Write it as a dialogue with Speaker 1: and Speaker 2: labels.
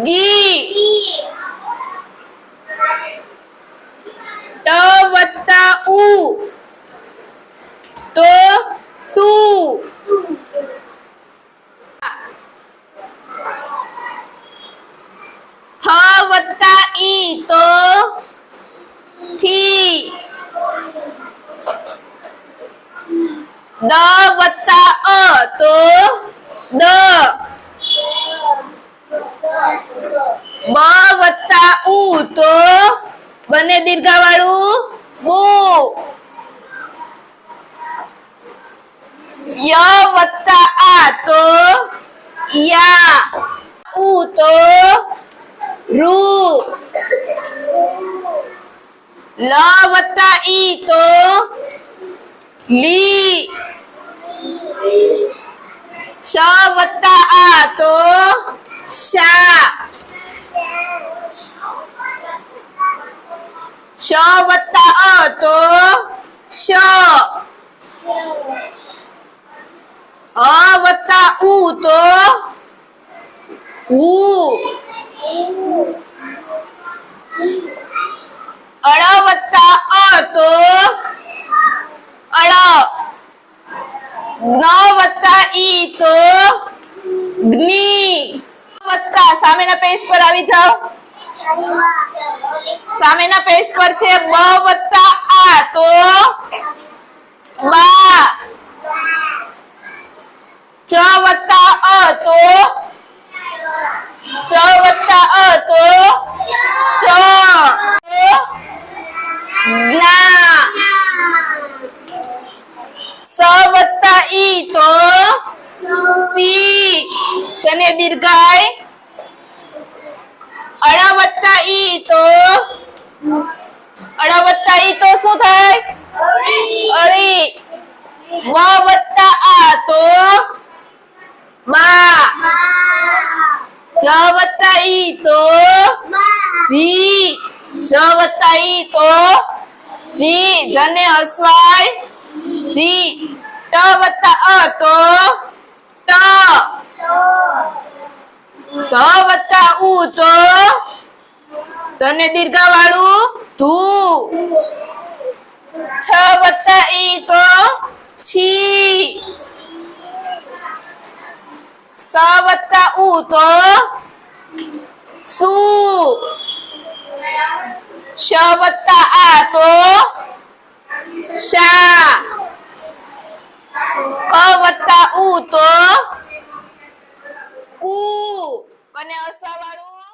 Speaker 1: ગી. ટ વત્તા ઉ તો ટુ. થ વત્તા ઈ તો થી. દ વત્તા અ તો દ. બ વત્તા ઉ તો બંને દીર્ઘાવાળું બુ. ય વત્તા આ તો યા. ઉ તો રૂ. લ વત્તા ઈ તો લી. શ વત્તા આ તો શા. શ વત્તા અ તો શ. હ વત્તા ઉ તો હુ. અળ વત્તા અ તો અળ. ન વત્તા ઈ તો જ્ઞી. વત્તા સામેના પેજ પર આવી જાઓ. સામેના પેજ પર છે બ વત્તા આ તો બા. ચ વત્તા અ તો ચ વત્તા અ તો ચ. જ્ઞા. સ વત્તા ઈ તો સી. શને દીર્ઘાય. અળ વત્તા ઈ તો શું થાય? અળી. વ વત્તા આ તો મા. જ વત્તા ઈ તો જી. જ વત્તા ઈ તો જી. જને હસવાય જી. ટ વત્તા અ તો ટ. ધ વત્તા ઉ તો તને દીર્ઘાવાળું ધુ. છ વત્તા ઈ તો છી. સ વત્તા ઉ તો સુ. શ વત્તા આ તો શા. ક વત્તા ઉ તો કુ. અને અસા વાળું